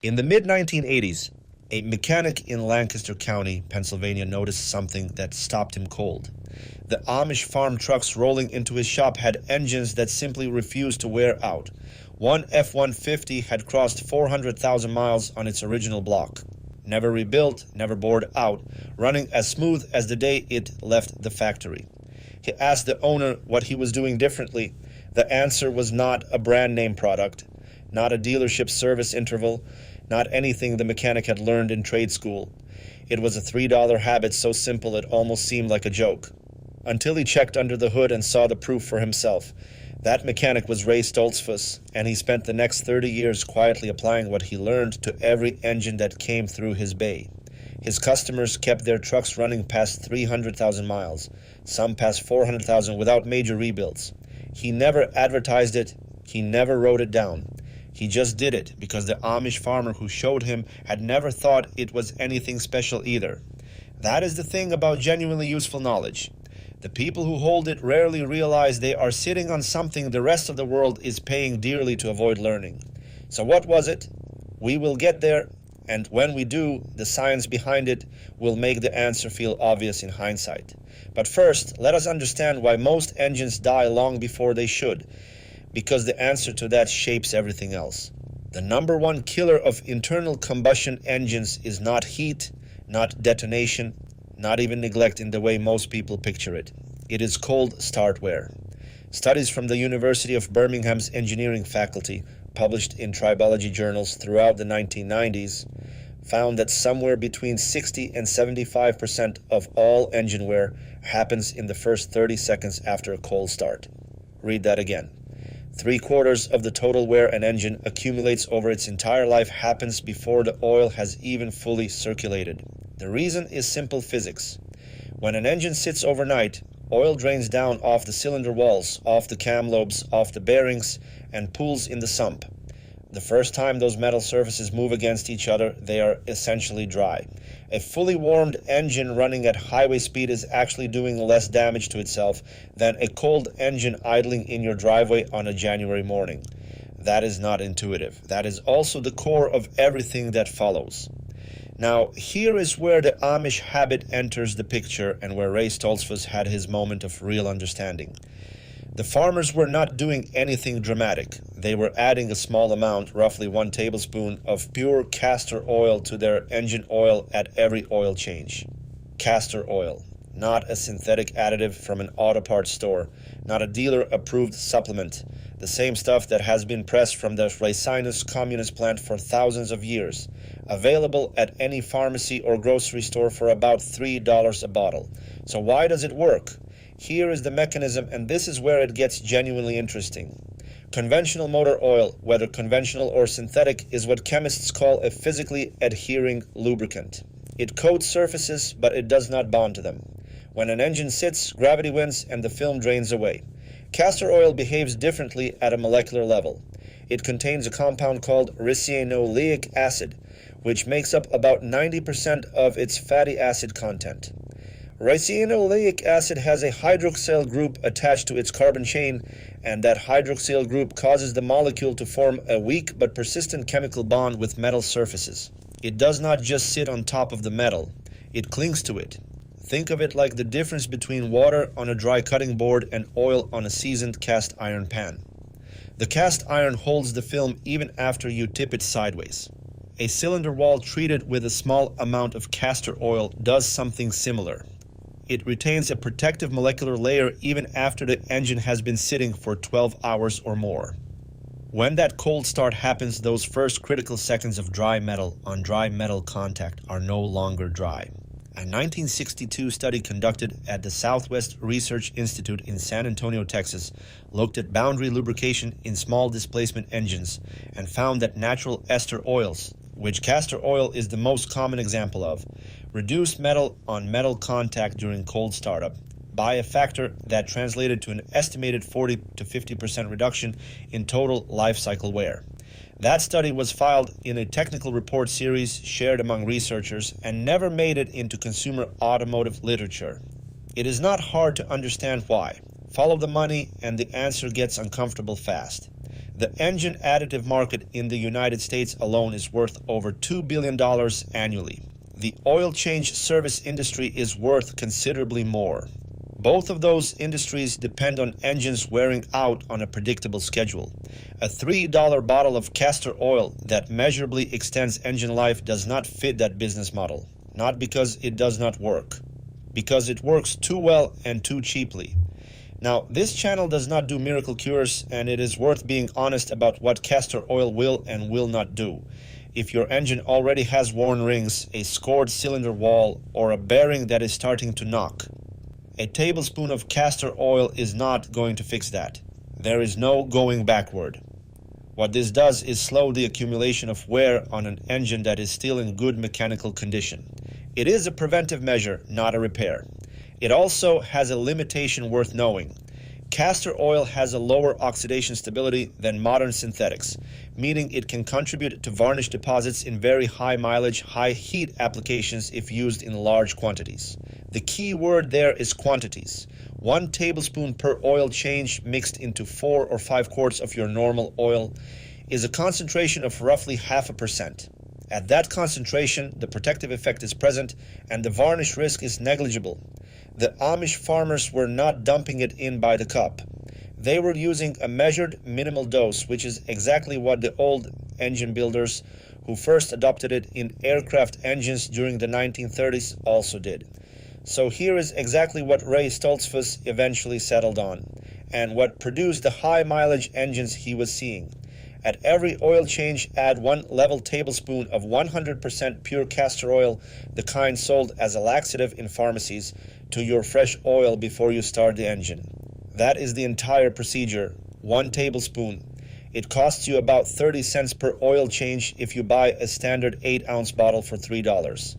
In the mid-1980s, a mechanic in Lancaster County, Pennsylvania, noticed something that stopped him cold. The Amish farm trucks rolling into his shop had engines that simply refused to wear out. One F-150 had crossed 400,000 miles on its original block. Never rebuilt, never bored out, running as smooth as the day it left the factory. He asked the owner what he was doing differently. The answer was not a brand name product, not a dealership service interval, not anything the mechanic had learned in trade school. It was a $3 habit so simple it almost seemed like a joke. Until he checked under the hood and saw the proof for himself. That mechanic was Ray Stoltzfus, and he spent the next 30 years quietly applying what he learned to every engine that came through his bay. His customers kept their trucks running past 300,000 miles, some past 400,000 without major rebuilds. He never advertised it, he never wrote it down. He just did it because the Amish farmer who showed him had never thought it was anything special either. That is the thing about genuinely useful knowledge. The people who hold it rarely realize they are sitting on something the rest of the world is paying dearly to avoid learning. So what was it? We will get there, and when we do, the science behind it will make the answer feel obvious in hindsight. But first, let us understand why most engines die long before they should, because the answer to that shapes everything else. The number one killer of internal combustion engines is not heat, not detonation, not even neglect in the way most people picture it. It is cold start wear. Studies from the University of Birmingham's engineering faculty, published in tribology journals throughout the 1990s, found that somewhere between 60 and 75% of all engine wear happens in the first 30 seconds after a cold start. Read that again. 3/4 of the total wear an engine accumulates over its entire life happens before the oil has even fully circulated. The reason is simple physics. When an engine sits overnight, oil drains down off the cylinder walls, off the cam lobes, off the bearings, and pools in the sump. The first time those metal surfaces move against each other, they are essentially dry. A fully warmed engine running at highway speed is actually doing less damage to itself than a cold engine idling in your driveway on a January morning. That is not intuitive. That is also the core of everything that follows. Now, here is where the Amish habit enters the picture and where Ray Stoltzfus had his moment of real understanding. The farmers were not doing anything dramatic. They were adding a small amount, roughly 1 tablespoon, of pure castor oil to their engine oil at every oil change. Castor oil, not a synthetic additive from an auto parts store, not a dealer-approved supplement, the same stuff that has been pressed from the Ricinoleic communist plant for thousands of years, available at any pharmacy or grocery store for about $3 a bottle. So why does it work? Here is the mechanism, and this is where it gets genuinely interesting. Conventional motor oil, whether conventional or synthetic, is what chemists call a physically adhering lubricant. It coats surfaces, but it does not bond to them. When an engine sits, gravity wins and the film drains away. Castor oil behaves differently at a molecular level. It contains a compound called ricinoleic acid, which makes up about 90% of its fatty acid content. Ricinoleic acid has a hydroxyl group attached to its carbon chain, and that hydroxyl group causes the molecule to form a weak but persistent chemical bond with metal surfaces. It does not just sit on top of the metal, it clings to it. Think of it like the difference between water on a dry cutting board and oil on a seasoned cast iron pan. The cast iron holds the film even after you tip it sideways. A cylinder wall treated with a small amount of castor oil does something similar. It retains a protective molecular layer even after the engine has been sitting for 12 hours or more. When that cold start happens, those first critical seconds of dry metal on dry metal contact are no longer dry. A 1962 study conducted at the Southwest Research Institute in San Antonio, Texas, looked at boundary lubrication in small displacement engines and found that natural ester oils, which castor oil is the most common example of, reduced metal on metal contact during cold startup by a factor that translated to an estimated 40 to 50% reduction in total life cycle wear. That study was filed in a technical report series shared among researchers and never made it into consumer automotive literature. It is not hard to understand why. Follow the money and the answer gets uncomfortable fast. The engine additive market in the United States alone is worth over $2 billion annually. The oil change service industry is worth considerably more. Both of those industries depend on engines wearing out on a predictable schedule. A $3 bottle of castor oil that measurably extends engine life does not fit that business model. Not because it does not work, because it works too well and too cheaply. Now, this channel does not do miracle cures, and it is worth being honest about what castor oil will and will not do. If your engine already has worn rings, a scored cylinder wall, or a bearing that is starting to knock, a tablespoon of castor oil is not going to fix that. There is no going backward. What this does is slow the accumulation of wear on an engine that is still in good mechanical condition. It is a preventive measure, not a repair. It also has a limitation worth knowing. Castor oil has a lower oxidation stability than modern synthetics, meaning it can contribute to varnish deposits in very high mileage, high heat applications if used in large quantities. The key word there is quantities. 1 tablespoon per oil change mixed into 4 or 5 quarts of your normal oil is a concentration of roughly 0.5%. At that concentration, the protective effect is present and the varnish risk is negligible. The Amish farmers were not dumping it in by the cup. They were using a measured minimal dose, which is exactly what the old engine builders who first adopted it in aircraft engines during the 1930s also did. So here is exactly what Ray Stoltzfus eventually settled on, and what produced the high mileage engines he was seeing. At every oil change, add 1 level tablespoon of 100% pure castor oil, the kind sold as a laxative in pharmacies, to your fresh oil before you start the engine. That is the entire procedure, 1 tablespoon. It costs you about 30 cents per oil change if you buy a standard 8-ounce bottle for $3.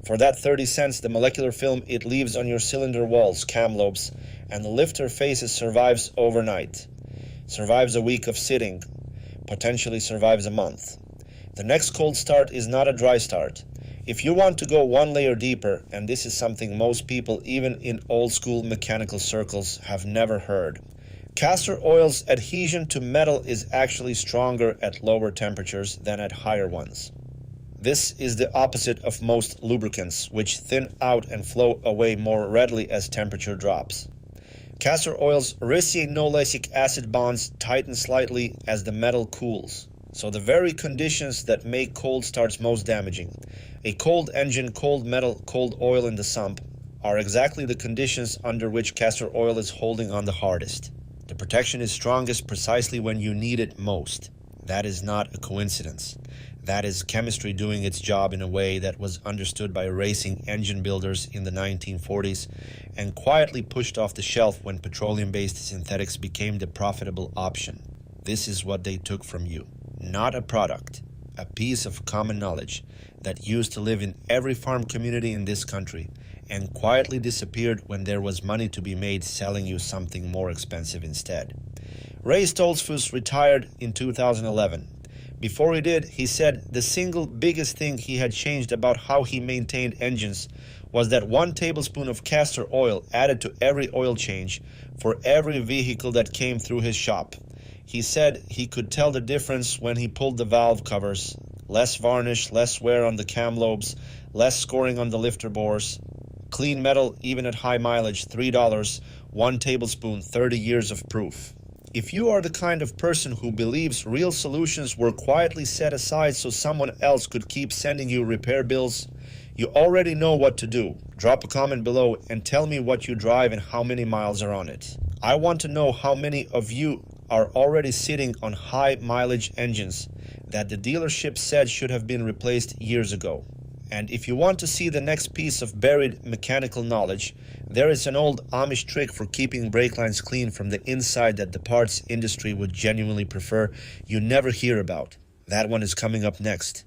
For that 30 cents, the molecular film it leaves on your cylinder walls, cam lobes, and the lifter faces survives overnight. Survives a week of sitting. Potentially survives a month. The next cold start is not a dry start. If you want to go 1 layer deeper, and this is something most people, even in old school mechanical circles, have never heard, castor oil's adhesion to metal is actually stronger at lower temperatures than at higher ones. This is the opposite of most lubricants, which thin out and flow away more readily as temperature drops. Castor oil's Ricinoleic acid bonds tighten slightly as the metal cools. So the very conditions that make cold starts most damaging, a cold engine, cold metal, cold oil in the sump, are exactly the conditions under which castor oil is holding on the hardest. The protection is strongest precisely when you need it most. That is not a coincidence. That is chemistry doing its job in a way that was understood by racing engine builders in the 1940s and quietly pushed off the shelf when petroleum-based synthetics became the profitable option. This is what they took from you. Not a product, a piece of common knowledge that used to live in every farm community in this country and quietly disappeared when there was money to be made selling you something more expensive instead. Ray Stoltzfus retired in 2011. Before he did, he said the single biggest thing he had changed about how he maintained engines was that 1 tablespoon of castor oil added to every oil change for every vehicle that came through his shop. He said he could tell the difference when he pulled the valve covers. Less varnish, less wear on the cam lobes, less scoring on the lifter bores. Clean metal even at high mileage, $3, 1 tablespoon, 30 years of proof. If you are the kind of person who believes real solutions were quietly set aside so someone else could keep sending you repair bills, you already know what to do. Drop a comment below and tell me what you drive and how many miles are on it. I want to know how many of you are already sitting on high mileage engines that the dealership said should have been replaced years ago. And if you want to see the next piece of buried mechanical knowledge, there is an old Amish trick for keeping brake lines clean from the inside that the parts industry would genuinely prefer you never hear about. That one is coming up next.